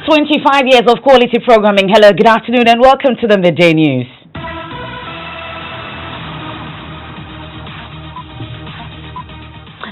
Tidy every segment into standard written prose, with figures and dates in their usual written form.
25 years of quality programming. Hello, good afternoon, and welcome to the Midday News.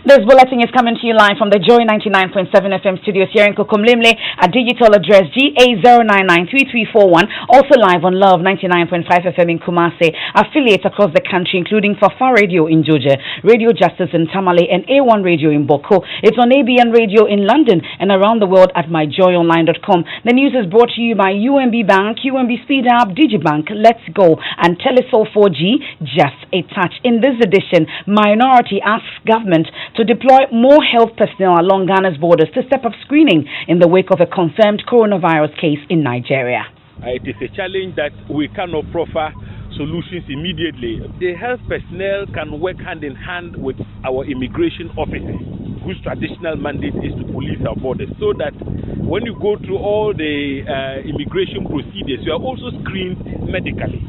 This bulletin is coming to you live from the Joy 99.7 FM studios here in Kokomlimle at digital address GA0993341. Also live on Love 99.5 FM in Kumasi. Affiliates across the country, including Fafa Radio in Georgia, Radio Justice in Tamale, and A1 Radio in Boko. It's on ABN Radio in London and around the world at myjoyonline.com. The news is brought to you by UMB Bank, UMB Speed Up, Digibank, Let's Go, and Telesol 4G. Just a touch. In this edition, Minority asks government to deploy more health personnel along Ghana's borders to step up screening in the wake of a confirmed coronavirus case in Nigeria. It is a challenge that we cannot proffer solutions immediately. The health personnel can work hand in hand with our immigration officers, whose traditional mandate is to police our borders, so that when you go through all the immigration procedures, you are also screened medically.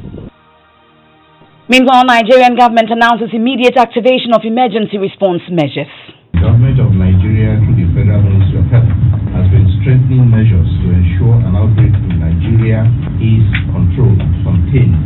Meanwhile, Nigerian government announces immediate activation of emergency response measures. The government of Nigeria, through the Federal Ministry of Health, has been strengthening measures to ensure an outbreak in Nigeria is controlled, contained.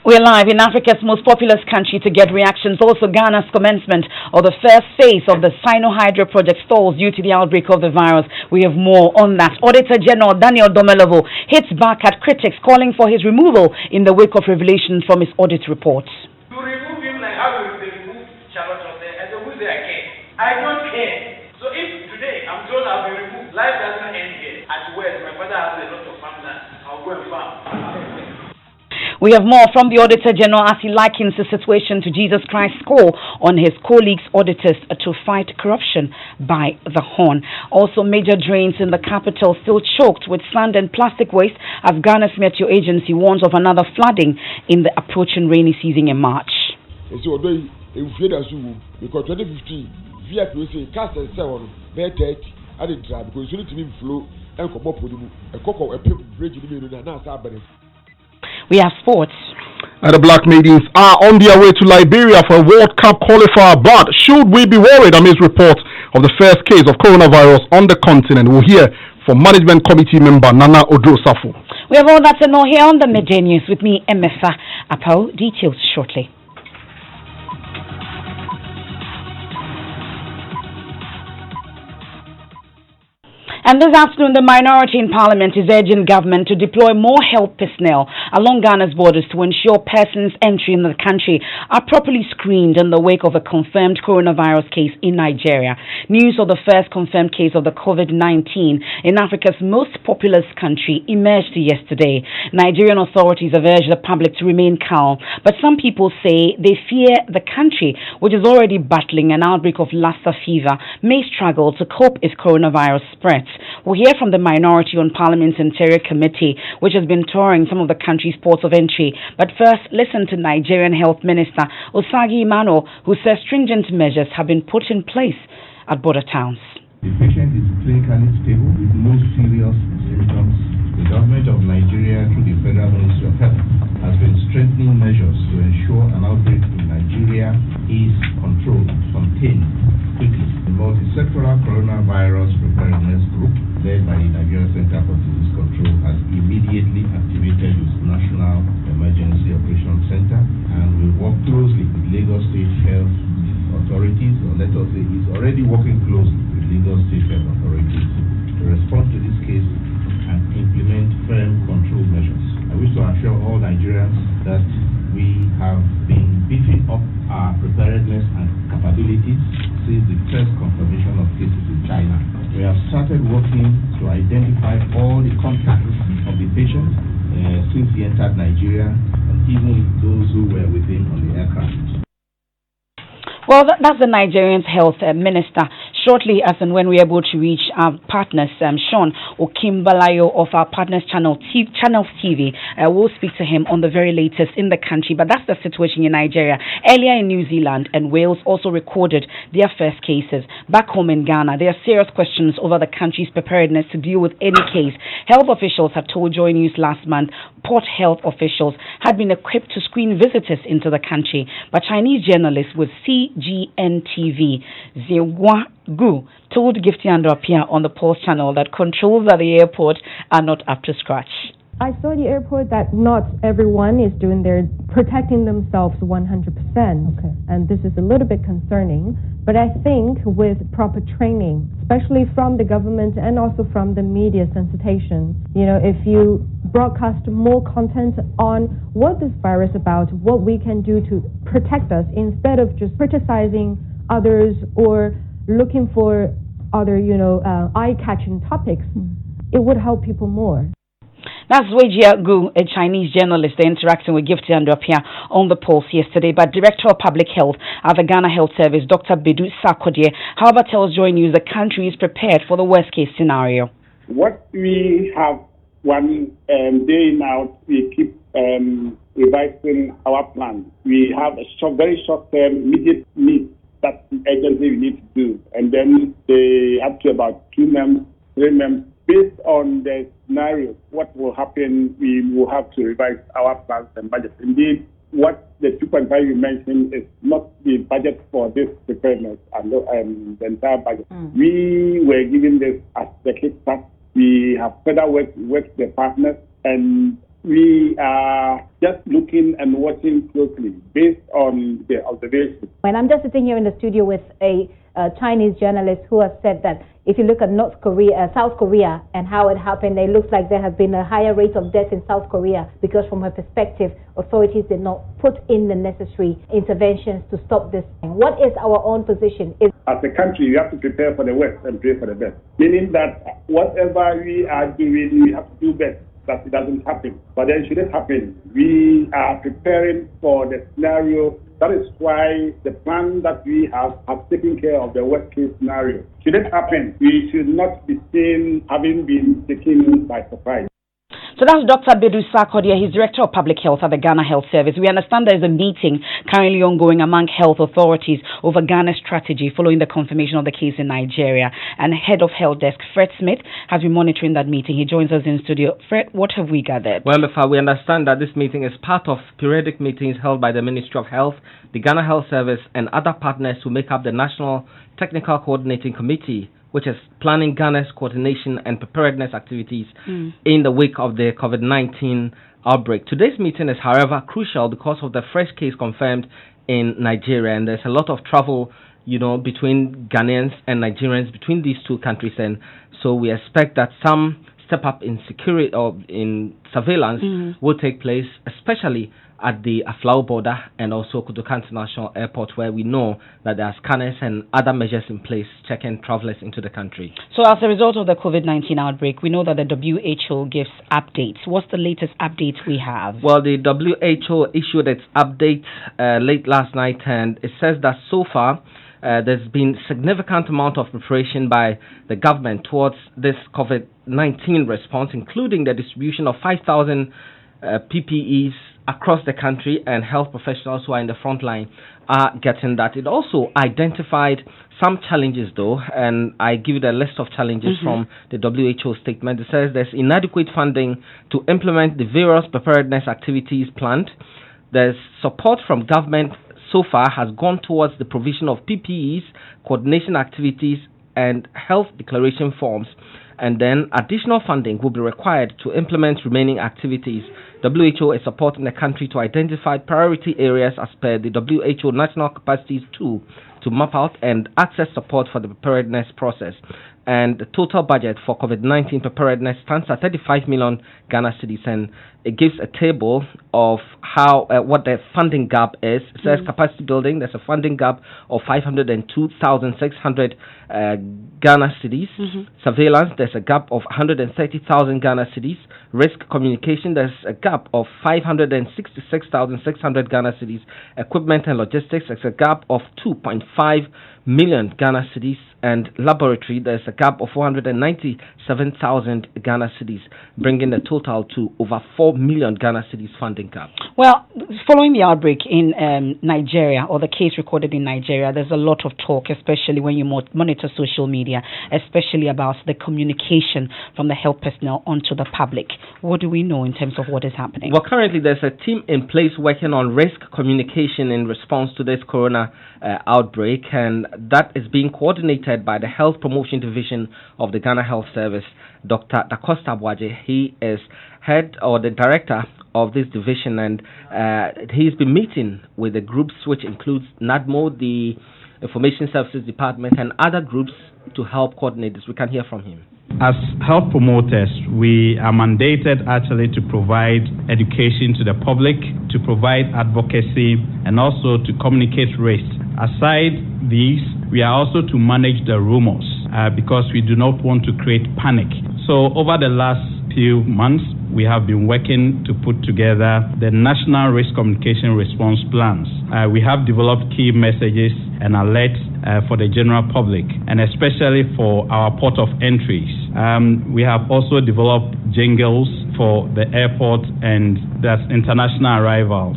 We're live in Africa's most populous country to get reactions. Also, Ghana's commencement of the first phase of the Sino-Hydro project stalls due to the outbreak of the virus. We have more on that. Auditor General Daniel Domelovo hits back at critics calling for his removal in the wake of revelations from his audit report. To remove him like how will they remove Charlotte and the who they are care. I don't care. So if today I'm told I'll be removed, life doesn't end here. At West, my father has a lot of farmland. I'll go and farm. We have more from the Auditor General as he likens the situation to Jesus Christ's call on his colleagues auditors to fight corruption by the horn. Also, major drains in the capital still choked with sand and plastic waste as Ghana's Meteo Agency warns of another flooding in the approaching rainy season in March. Because 2015, VIP say cast and 7 30 at the drive because you need to flow and come up with a cocoa a bridge in the middle and we have sports. The Black Maidens are on their way to Liberia for a World Cup qualifier, but should we be worried amidst reports of the first case of coronavirus on the continent? We'll hear from Management Committee member Nana Odro-Safo. We have all that and more here on the Midday News with me, Emefa Apawu. Details shortly. And this afternoon, the minority in Parliament is urging government to deploy more health personnel along Ghana's borders to ensure persons entering the country are properly screened in the wake of a confirmed coronavirus case in Nigeria. News of the first confirmed case of the COVID-19 in Africa's most populous country emerged yesterday. Nigerian authorities have urged the public to remain calm, but some people say they fear the country, which is already battling an outbreak of Lassa fever, may struggle to cope if coronavirus spreads. We'll hear from the minority on Parliament's Interior Committee, which has been touring some of the country's ports of entry. But first, listen to Nigerian Health Minister Osagi Emmanuel, who says stringent measures have been put in place at border towns. The patient is clinically stable with no serious symptoms. The government of Nigeria, through the Federal Ministry of Health, has been strengthening measures to ensure an outbreak in Nigeria is controlled, contained quickly. The multi-sectoral coronavirus preparedness group, led by the Nigerian Center for Disease Control, has immediately activated its National Emergency Operations Center and will work closely with Lagos State Health authorities, or let us say is already working closely with Lagos State Health authorities to respond to this case and implement firm control measures. I wish to assure all Nigerians that we have been beefing up our preparedness and capabilities since the first confirmation of cases in China. We have started working to identify all the contacts of the patients since he entered Nigeria, and even those who were with him on the aircraft. Well, that's the Nigerian health minister. Shortly, as and when we're able to reach our partners, Sean Okimbalayo of our partners Channel TV, we'll speak to him on the very latest in the country. But that's the situation in Nigeria. Earlier in New Zealand and Wales also recorded their first cases. Back home in Ghana, there are serious questions over the country's preparedness to deal with any case. Health officials had told Joy News last month port health officials had been equipped to screen visitors into the country, but Chinese journalists with CGN-TV, Zhihua Gu, told Gifty Andropia on the Pulse channel that controls at the airport are not up to scratch. I saw at the airport that not everyone is protecting themselves 100%. Okay. And this is a little bit concerning. But I think with proper training, especially from the government and also from the media sensitization, if you broadcast more content on what this virus is about, what we can do to protect us, instead of just criticizing others or looking for other, eye-catching topics, it would help people more. That's Zhihua Gu, a Chinese journalist, interacting with Gifty Andropia on the Pulse yesterday. But Director of Public Health at the Ghana Health Service, Dr. Bedu Sarkodie, however, tells Joy News the country is prepared for the worst-case scenario. What we have one day now, we keep revising our plan. We have a very short-term, immediate needs that urgently we need to do. And then up to about 2 months, 3 months, based on the scenario, what will happen, we will have to revise our plans and budget. Indeed, what the 2.5 you mentioned is not the budget for this preparedness and the entire budget. We were given this as the kickstart. We have further worked with the partners, and we are just looking and watching closely based on the observations. And I'm just sitting here in the studio with a Chinese journalist who has said that if you look at South Korea and how it happened, it looks like there have been a higher rate of death in South Korea because from her perspective, authorities did not put in the necessary interventions to stop this. What is our own position? As a country, we have to prepare for the worst and pray for the best. Meaning that whatever we are doing, we have to do best that it doesn't happen. But then should it happen, we are preparing for the scenario. That is why the plan that we have taken care of the worst case scenario. Should it happen, we should not be seen having been taken by surprise. So that's Dr. Bedu Sarkodie. He's Director of Public Health at the Ghana Health Service. We understand there is a meeting currently ongoing among health authorities over Ghana's strategy following the confirmation of the case in Nigeria. And Head of Health Desk, Fred Smith, has been monitoring that meeting. He joins us in studio. Fred, what have we gathered? Well, Emefa, we understand that this meeting is part of periodic meetings held by the Ministry of Health, the Ghana Health Service, and other partners who make up the National Technical Coordinating Committee, which is planning Ghana's coordination and preparedness activities in the wake of the COVID-19 outbreak. Today's meeting is, however, crucial because of the fresh case confirmed in Nigeria, and there's a lot of travel, between Ghanaians and Nigerians between these two countries, and so we expect that some step up in security or in surveillance will take place, especially at the Aflao border and also Kotoka International Airport, where we know that there are scanners and other measures in place checking travelers into the country. So as a result of the COVID-19 outbreak, we know that the WHO gives updates. What's the latest update we have? Well, the WHO issued its update late last night, and it says that so far there's been significant amount of preparation by the government towards this COVID-19 response, including the distribution of 5,000 PPEs across the country, and health professionals who are in the front line are getting that. It also identified some challenges, though, and I give you the list of challenges from the WHO statement. It says there's inadequate funding to implement the various preparedness activities planned. There's support from government so far has gone towards the provision of PPEs, coordination activities, and health declaration forms. And then additional funding will be required to implement remaining activities. WHO is supporting the country to identify priority areas as per the WHO National Capacities Tool to map out and access support for the preparedness process. And the total budget for COVID-19 preparedness stands at 35 million Ghana cedis, and it gives a table of how what the funding gap is. It says capacity building, there's a funding gap of 502,600 Ghana cedis. Surveillance, there's a gap of 130,000 Ghana cedis. Risk communication, there's a gap of 566,600 Ghana cedis. Equipment and logistics, there's a gap of 2.5 million Ghana cedis. And laboratory, there's a gap of 497,000 Ghana cedis, bringing the total to over 4 million Ghana cedis funding gap. Well, following the outbreak in Nigeria, or the case recorded in Nigeria, there's a lot of talk, especially when you monitor social media, especially about the communication from the health personnel onto the public. What do we know in terms of what is happening? Well, currently there's a team in place working on risk communication in response to this corona outbreak, and that is being coordinated by the Health Promotion Division of the Ghana Health Service, Dr. Dacosta Boaje. He is head or the director of this division, and he's been meeting with the groups, which includes NADMO, the Information Services Department, and other groups to help coordinate this. We can hear from him. As health promoters, we are mandated actually to provide education to the public, to provide advocacy, and also to communicate risk. Aside these, we are also to manage the rumors because we do not want to create panic. So over the last few months, we have been working to put together the National Risk Communication Response Plans. We have developed key messages and alerts for the general public, and especially for our port of entries. We have also developed jingles for the airport and that's international arrivals.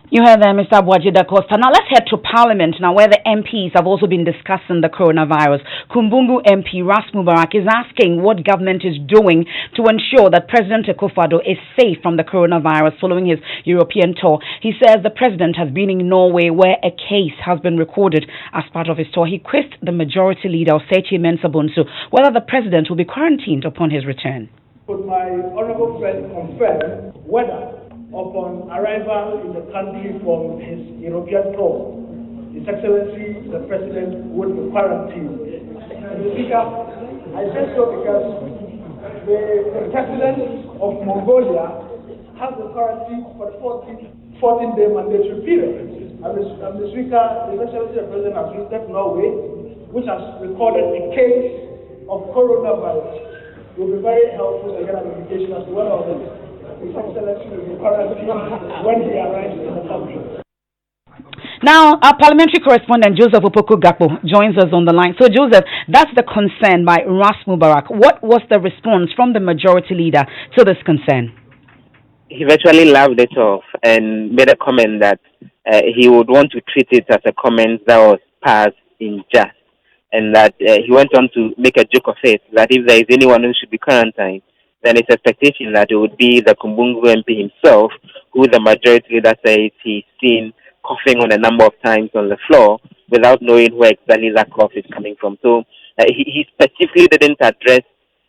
You heard there, Mr. Boaje da Costa. Now let's head to Parliament now, where the MPs have also been discussing the coronavirus. Kumbungu MP Ras Mubarak is asking what government is doing to ensure that President Akufo-Addo is safe from the coronavirus following his European tour. He says the president has been in Norway, where a case has been recorded as part of his tour. He quizzed the majority leader, Osechi Mensah-Bonsu, whether the president will be quarantined upon his return. Could my honorable friend confirm whether upon arrival in the country from his European tour, His Excellency the President would be quarantined? Mr. Speaker, I say so because the President of Mongolia has the quarantine for the 14-day mandatory period. And Mr. Speaker, His Excellency the President has visited Norway, which has recorded a case of coronavirus. It will be very helpful to get an indication as to whether or not His Excellency will be quarantined when he arrives in the country. Now, our parliamentary correspondent Joseph Opoku-Gakpo joins us on the line. So, Joseph, that's the concern by Ras Mubarak. What was the response from the majority leader to this concern? He virtually laughed it off and made a comment that he would want to treat it as a comment that was passed in jest, and that he went on to make a joke of it, that if there is anyone who should be quarantined, then it's expectation that it would be the Kumbungu MP himself, who the majority leader says he's seen coughing on a number of times on the floor without knowing where exactly that cough is coming from. So he specifically didn't address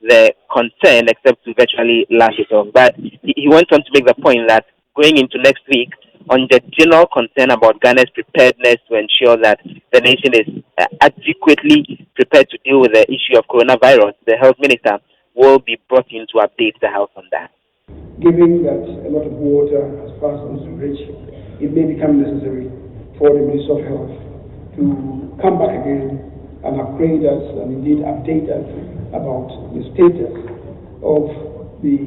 the concern except to virtually laugh it off. But he went on to make the point that going into next week, on the general concern about Ghana's preparedness to ensure that the nation is adequately prepared to deal with the issue of coronavirus, the health minister will be brought in to update the House on that. Given that a lot of water has passed on the bridge, it may become necessary for the Minister of Health to come back again and upgrade us and indeed update us about the status of the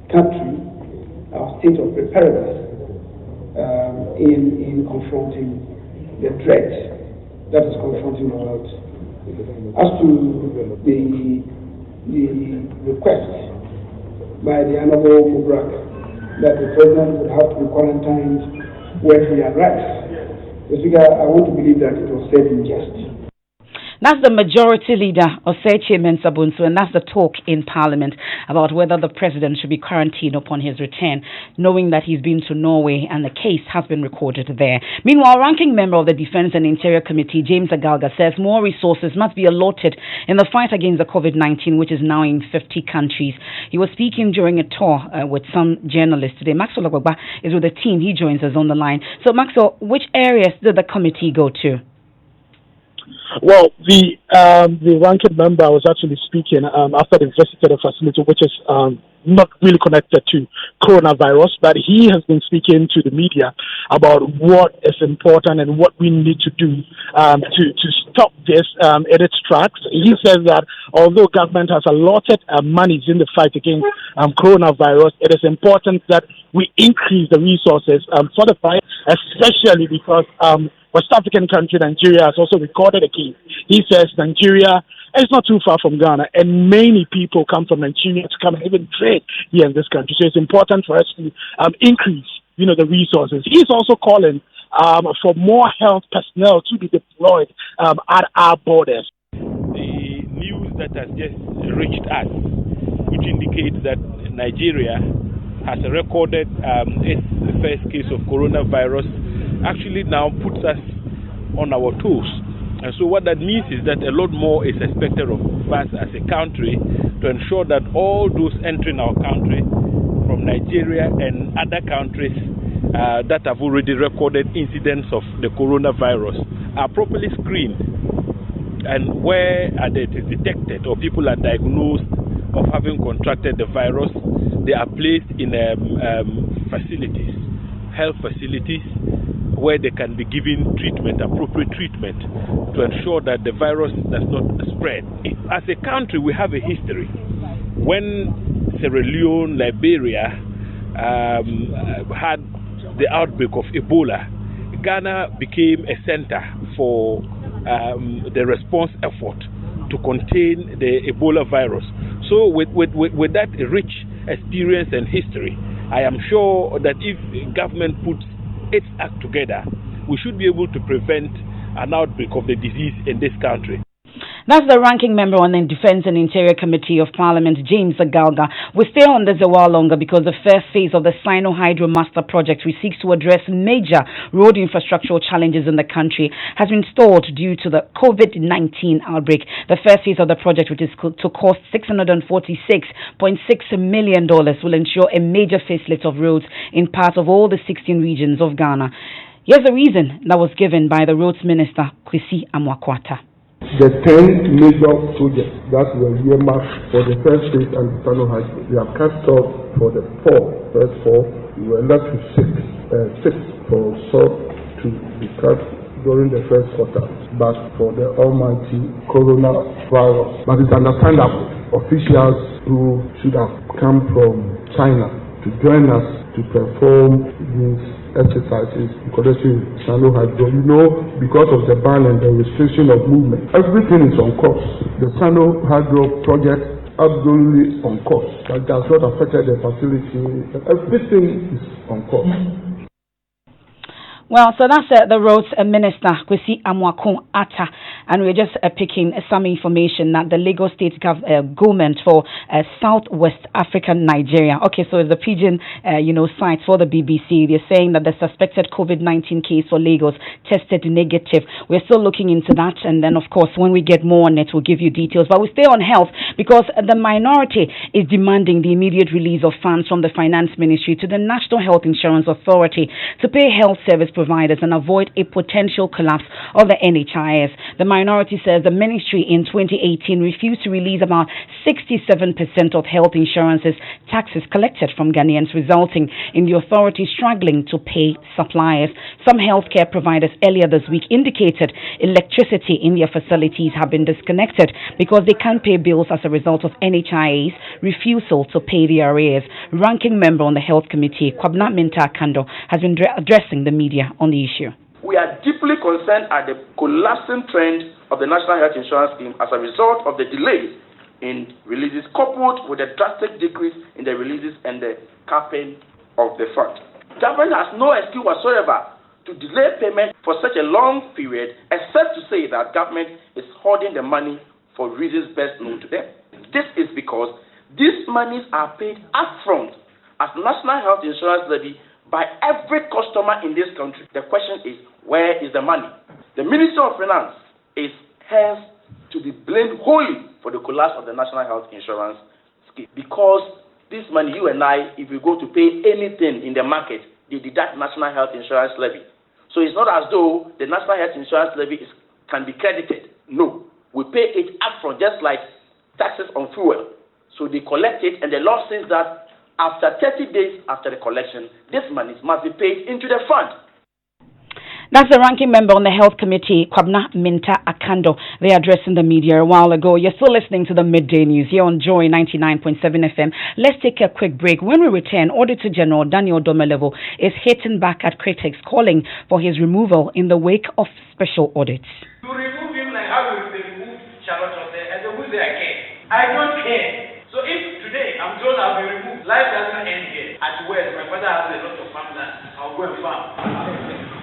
country, our state of preparedness in confronting the threat that is confronting the world. As to the request by the Honorable Mubarak that the President would have to be quarantined when he arrives, Mr. Speaker, I want to believe that it was said in jest. That's the majority leader, Osechi Mensah-Bonsu, and that's the talk in Parliament about whether the president should be quarantined upon his return, knowing that he's been to Norway and the case has been recorded there. Meanwhile, ranking member of the Defense and Interior Committee, James Agalga, says more resources must be allotted in the fight against the COVID-19, which is now in 50 countries. He was speaking during a tour with some journalists today. Maxwell Ogbagba is with the team. He joins us on the line. So, Maxwell, which areas did the committee go to? Well, the ranking member was actually speaking after they visited a facility which is not really connected to coronavirus, but he has been speaking to the media about what is important and what we need to do to stop this in its tracks. He says that although government has allotted monies in the fight against coronavirus, it is important that we increase the resources for the fight, especially because West African country, Nigeria, has also recorded a case. He says Nigeria is not too far from Ghana, and many people come from Nigeria to come and even trade here in this country. So it's important for us to increase, the resources. He's also calling for more health personnel to be deployed at our borders. The news that has just reached us which indicates that Nigeria has recorded its first case of coronavirus, actually now puts us on our toes. And so what that means is that a lot more is expected of us as a country to ensure that all those entering our country from Nigeria and other countries that have already recorded incidents of the coronavirus are properly screened, and where it is detected or people are diagnosed of having contracted the virus, they are placed in facilities, health facilities, where they can be given treatment, appropriate treatment, to ensure that the virus does not spread. As a country, we have a history. When Sierra Leone, Liberia had the outbreak of Ebola, Ghana became a center for the response effort to contain the Ebola virus. So with that rich experience and history, I am sure that if government puts its act together, we should be able to prevent an outbreak of the disease in this country. That's the ranking member on the Defense and Interior Committee of Parliament, James Agalga. We stay on this a while longer because the first phase of the Sino-Hydro Master Project, which seeks to address major road infrastructural challenges in the country, has been stalled due to the COVID-19 outbreak. The first phase of the project, which is to cost $646.6 million, will ensure a major facelift of roads in parts of all the 16 regions of Ghana. Here's the reason that was given by the Roads Minister, Kwesi Amoakwata. The 10 major projects that were earmarked for the first phase and the Sino-Hydro, we have cut off for the first four. We were left with six for salt to be cut during the first quarter, but for the almighty coronavirus. But it's understandable. Officials who should have come from China to join us to perform these exercises in connection with Sino-Hydro. You know, because of the ban and the restriction of movement, everything is on course. The Sino-Hydro project absolutely on course. That does not affect the facility. Everything is on course. Well, so that's the Roads Minister, Kwesi Amoakwata, and we're just picking some information that the Lagos State government for Southwest African Nigeria. Okay, so it's the Pidgin, site for the BBC. They're saying that the suspected COVID-19 case for Lagos tested negative. We're still looking into that, and then, of course, when we get more on it, we'll give you details. But we stay on health because the minority is demanding the immediate release of funds from the Finance Ministry to the National Health Insurance Authority to pay health service providers and avoid a potential collapse of the NHIS. The minority says the ministry in 2018 refused to release about 67% of health insurance's taxes collected from Ghanaians, resulting in the authority struggling to pay suppliers. Some healthcare providers earlier this week indicated electricity in their facilities have been disconnected because they can't pay bills as a result of NHIA's refusal to pay their arrears. Ranking member on the Health Committee, Kwabena Minta Akando, has been addressing the media on the issue. We are deeply concerned at the collapsing trend of the National Health Insurance Scheme as a result of the delays in releases, coupled with a drastic decrease in the releases and the capping of the fund. Government has no excuse whatsoever to delay payment for such a long period, except to say that government is hoarding the money for reasons best known to them. This is because these monies are paid upfront as National Health Insurance Levy by every customer in this country. The question is, where is the money? The Minister of Finance is hence to be blamed wholly for the collapse of the National Health Insurance Scheme, because this money, you and I, if we go to pay anything in the market, they deduct National Health Insurance Levy. So it's not as though the National Health Insurance Levy can be credited. No, we pay it upfront, just like taxes on fuel. So they collect it, and the law says that after 30 days after the collection, this money must be paid into the fund. That's the ranking member on the Health Committee, Kwabena Minta Akando. They addressing the media a while ago. You're still listening to the Midday News here on Joy 99.7 FM. Let's take a quick break. When we return, Auditor General Daniel Domelevo is hitting back at critics, calling for his removal in the wake of special audits. To remove him like how we remove Charlotte and the who's there again. I don't care. So if today I'm told I'll be removed, life doesn't end here. At West, my father has a lot of farmland. I'll go and farm.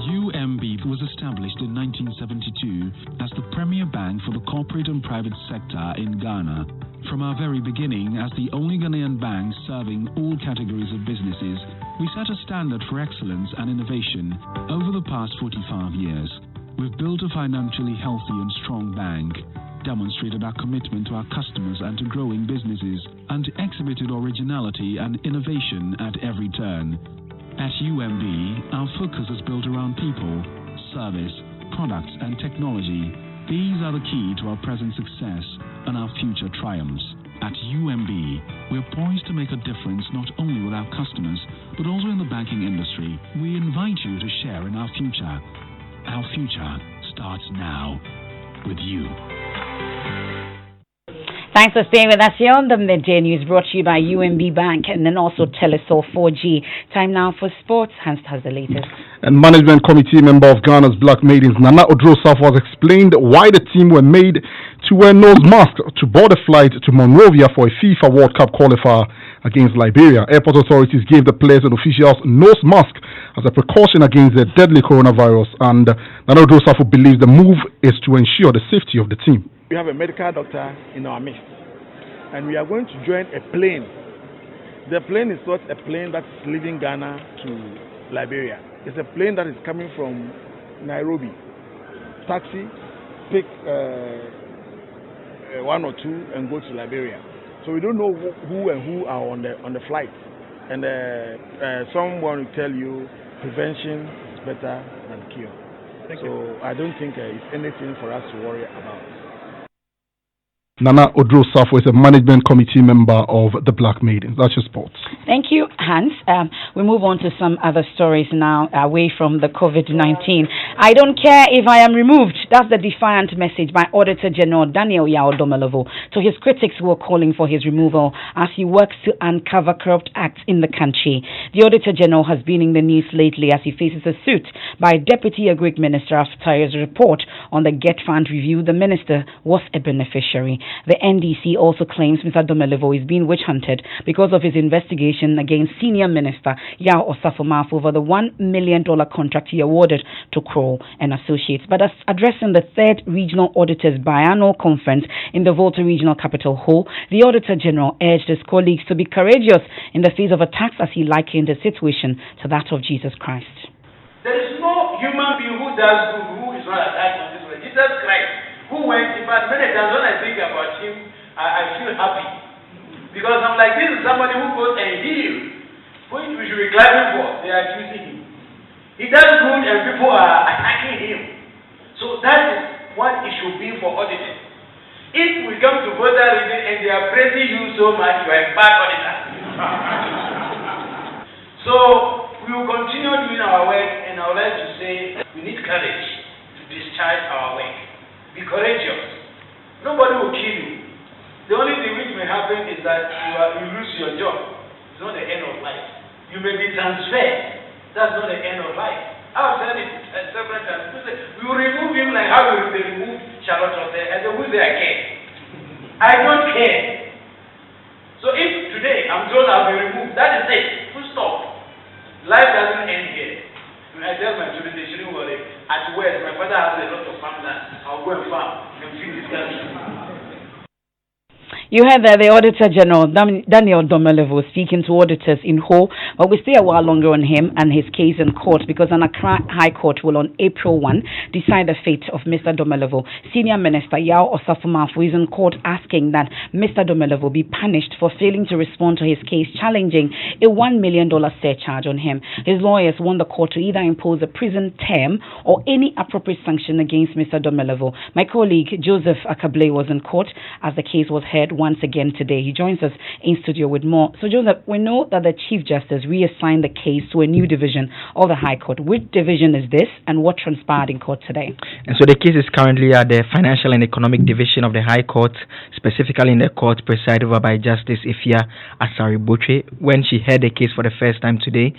UMB was established in 1972 as the premier bank for the corporate and private sector in Ghana. From our very beginning, as the only Ghanaian bank serving all categories of businesses, we set a standard for excellence and innovation over the past 45 years. We've built a financially healthy and strong bank, demonstrated our commitment to our customers and to growing businesses, and exhibited originality and innovation at every turn. At UMB, our focus is built around people, service, products, and technology. These are the key to our present success and our future triumphs. At UMB, we're poised to make a difference not only with our customers, but also in the banking industry. We invite you to share in our future. Our future starts now with you. Thanks for staying with us here on the Midday News, brought to you by UMB Bank and then also Telesol 4G. Time now for sports. Hans has the latest. And management committee member of Ghana's Black Maidens, Nana Odrosaf, was explained why the team were made to wear nose masks to board a flight to Monrovia for a FIFA World Cup qualifier against Liberia. Airport authorities gave the players and officials nose mask as a precaution against the deadly coronavirus, and Nana Odrosaf believes the move is to ensure the safety of the team. We have a medical doctor in our midst, and we are going to join a plane. The plane is not a plane that's leaving Ghana to Liberia. It's a plane that is coming from Nairobi. Taxi, pick one or two, and go to Liberia. So we don't know who and who are on the flight. And someone will tell you prevention is better than cure. So I don't think it's anything for us to worry about. Nana Odrosaf is a management committee member of the Black Maidens. That's your sports. Thank you, Hans. We move on to some other stories now away from the COVID-19. I don't care if I am removed. That's the defiant message by Auditor General Daniel Yao Domelevo to his critics who are calling for his removal as he works to uncover corrupt acts in the country. The Auditor General has been in the news lately as he faces a suit by Deputy Agric Minister after his report on the Get Fund review. The minister was a beneficiary. The NDC also claims Mr. Domelevo is being witch hunted because of his investigation against Senior Minister Yao Osafo-Maafo over the $1 million contract he awarded to Kroll and Associates. But as addressing the 3rd Regional Auditors Biannual Conference in the Volta Regional Capital Hall, the Auditor General urged his colleagues to be courageous in the face of attacks as he likened the situation to that of Jesus Christ. There is no human being who does good who is not attacked on this way. Jesus Christ, who went, in fact, many times when I think about him, I feel happy. Because I'm like, this is somebody who goes and heals, which we should be glad for. They are accusing him. He does good and people are attacking him. So that is what it should be for auditors. If we come to Volta region and they are praising you so much, you are a bad auditor. So we will continue doing our work, and I would like to say we need courage to discharge our work. Be courageous. Nobody will kill you. The only thing which may happen is that you lose your job. It's not the end of life. You may be transferred. That's not the end of life. I've said it several times. People say, we will remove him like how we removed Charlotte Rosse. And they will say, I care. I don't care. So if today I'm told I'll be removed, that is it. Full stop. Life doesn't end here. I tell my children they shouldn't worry. At West, my father has a lot of farmland. I'll go and farm and feed this country. You heard that the Auditor General, Daniel Domelevo, speaking to auditors in Ho, but we stay a while longer on him and his case in court because an Accra High Court will on April 1 decide the fate of Mr. Domelevo. Senior Minister Yao Osafo-Maafo is in court asking that Mr. Domelevo be punished for failing to respond to his case challenging a $1 million surcharge on him. His lawyers want the court to either impose a prison term or any appropriate sanction against Mr. Domelevo. My colleague Joseph Akable was in court as the case was heard once again today. He joins us in studio with more. So Joseph, we know that the Chief Justice reassigned the case to a new division of the High Court. Which division is this and what transpired in court today? And so the case is currently at the Financial and Economic Division of the High Court, specifically in the court presided over by Justice Ifia Asari-Botre. When she heard the case for the first time today,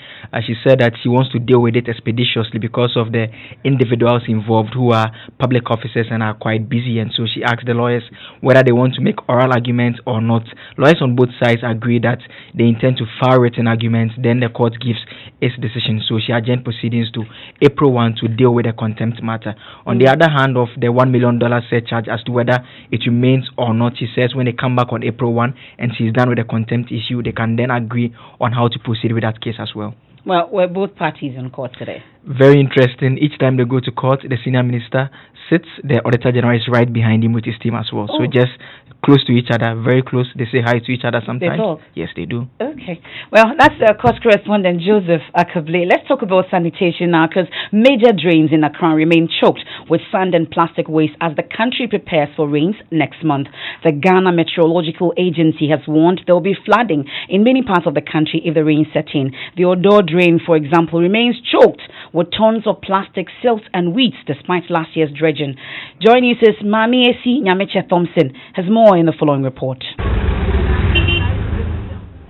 she said that she wants to deal with it expeditiously because of the individuals involved who are public officers and are quite busy, and so she asked the lawyers whether they want to make oral arguments or not. Lawyers on both sides agree that they intend to file written arguments then the court gives its decision. So she adjourned proceedings to April 1 to deal with the contempt matter. On the other hand, of the $1 million surcharge as to whether it remains or not, she says when they come back on April 1 and she's done with the contempt issue, they can then agree on how to proceed with that case as well. Well, we're both parties in court today. Very interesting. Each time they go to court, the senior minister sits, the Auditor General is right behind him with his team as well. So just close to each other, very close. They say hi to each other sometimes. They talk? Yes, they do. Okay. Well, that's court correspondent Joseph Akable. Let's talk about sanitation now, because major drains in Accra remain choked with sand and plastic waste as the country prepares for rains next month. The Ghana Meteorological Agency has warned there will be flooding in many parts of the country if the rains set in. The Odo drain, for example, remains choked with tons of plastic, silt and weeds despite last year's dredging. Joining us is Mami Esi Nyameche Thompson has more in the following report.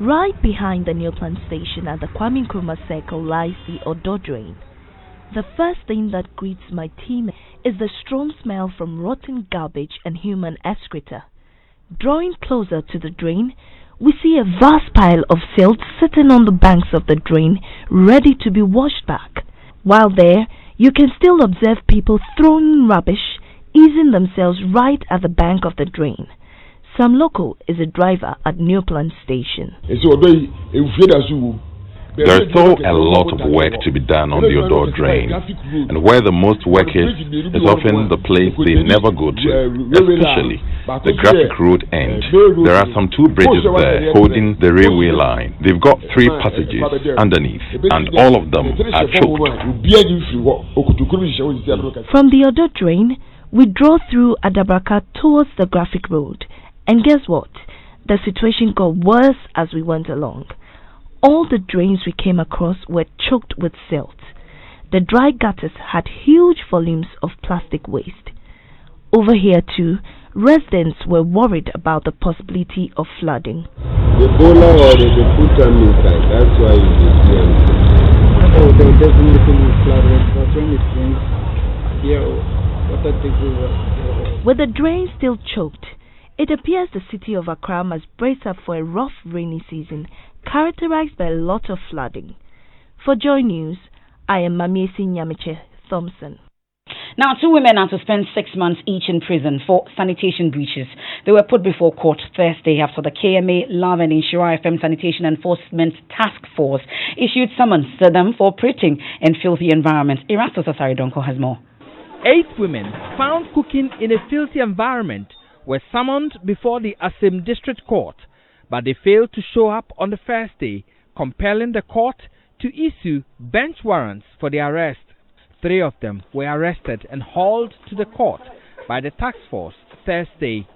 Right behind the new plant station at the Kwame Nkrumah Circle lies the Odo drain. The first thing that greets my team is the strong smell from rotten garbage and human excreta. Drawing closer to the drain, we see a vast pile of silt sitting on the banks of the drain, ready to be washed back. While there, you can still observe people throwing rubbish, easing themselves right at the bank of the drain. Sam Loco is a driver at New Plant Station. There's still a lot of work to be done on the Odo drain, and where the most work is often the place they never go to, especially the Graphic Road end. There are some 2 bridges there holding the railway line. They've got 3 passages underneath, and all of them are choked. From the Odo drain, we drove through Adabraka towards the Graphic Road, and guess what? The situation got worse as we went along. All the drains we came across were choked with silt. The dry gutters had huge volumes of plastic waste. Over here too, residents were worried about the possibility of flooding. The bowler or the put them inside, that's why you see anything. Oh, they definitely flood when it rains. Water takes over. With the drains still choked, it appears the city of Accra must brace up for a rough rainy season characterized by a lot of flooding. For Joy News, I am Mamiesi Nyameche Thompson. Now, 2 women are to spend 6 months each in prison for sanitation breaches. They were put before court Thursday after the KMA, Love and Inshira FM Sanitation Enforcement Task Force issued summons to them for operating in filthy environments. Erastus Asaridonko has more. 8 women found cooking in a filthy environment were summoned before the Asim District Court, but they failed to show up on the first day, compelling the court to issue bench warrants for their arrest. 3 of them were arrested and hauled to the court by the task force Thursday.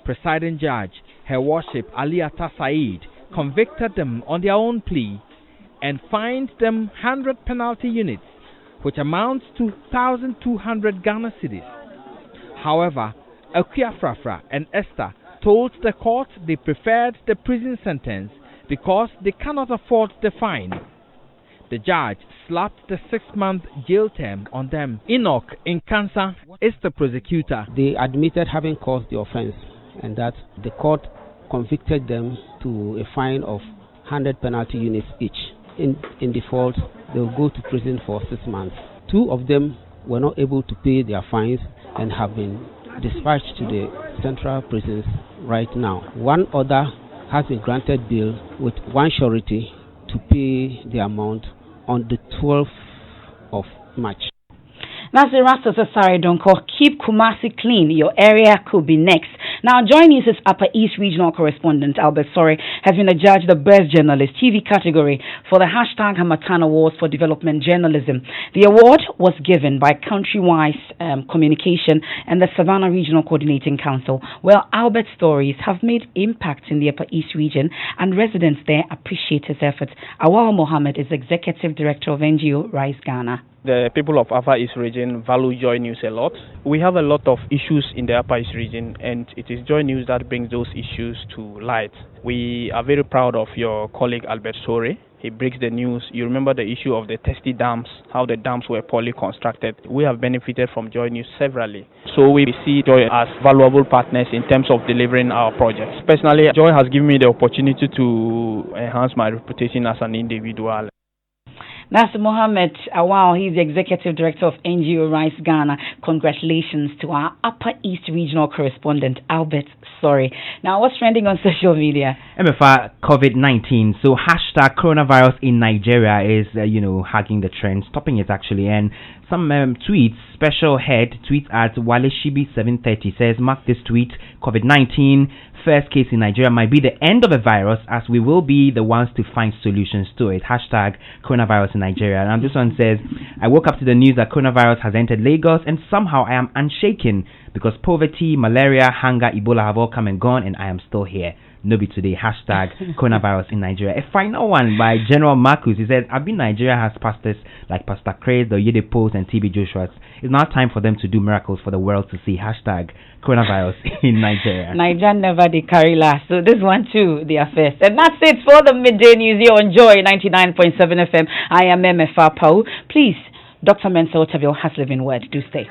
Presiding Judge, Her Worship Ali Atta Said, convicted them on their own plea and fined them 100 penalty units, which amounts to 1,200 Ghana cedis. However, Akuya Frafra and Esther told the court they preferred the prison sentence because they cannot afford the fine. The judge slapped the 6-month jail term on them. Enoch Nkansa is the prosecutor. They admitted having caused the offense and that the court convicted them to a fine of 100 penalty units each. In default, they will go to prison for 6 months. 2 of them were not able to pay their fines and have been dispatched to the central prisons right now. 1 other has been granted bail with 1 surety to pay the amount on the 12th of March. That's the Erastus Asaridonko. Keep Kumasi clean. Your area could be next. Now, joining us is Upper East Regional Correspondent Albert Sore has been adjudged the Best Journalist TV category for the hashtag Hamatan Awards for Development Journalism. The award was given by Countrywise Communication and the Savannah Regional Coordinating Council. Well, Albert's stories have made impact in the Upper East region and residents there appreciate his efforts. Awal Mohammed is Executive Director of NGO Rise Ghana. The people of Upper East region value Joy News a lot. We have a lot of issues in the Upper East region, and it is Joy News that brings those issues to light. We are very proud of your colleague Albert Sore he breaks the news. You remember the issue of the testy dams, how the dams were poorly constructed. We have benefited from Joy News severally. So we see Joy as valuable partners in terms of delivering our projects. Personally, Joy has given me the opportunity to enhance my reputation as an individual. That's Mohammed Apawu. He's the Executive Director of NGO Rise Ghana. Congratulations to our Upper East Regional Correspondent, Albert. Sorry. Now, what's trending on social media? Emefa, COVID-19. So, hashtag coronavirus in Nigeria is, hugging the trend, stopping it actually. And some tweets, special head tweets at WaleShibi730 says, mark this tweet, COVID-19, first case in Nigeria might be the end of a virus as we will be the ones to find solutions to it. Hashtag coronavirus in Nigeria. And this one says, I woke up to the news that coronavirus has entered Lagos and somehow I am unshaken because poverty, malaria, hunger, Ebola have all come and gone and I am still here. No be today. Hashtag coronavirus in Nigeria. A final one by General Marcus. He said, I've been Nigeria has pastors like Pastor Craig, the Yede Post and TB Joshua. It's now time for them to do miracles for the world to see. Hashtag coronavirus in Nigeria. Nigeria never they carry last. So this one too, they are first. And that's it for the midday news here on Joy 99.7 FM. I am Emefa Apawu. Please, Dr. Mensa Otabil has living word. Do stay.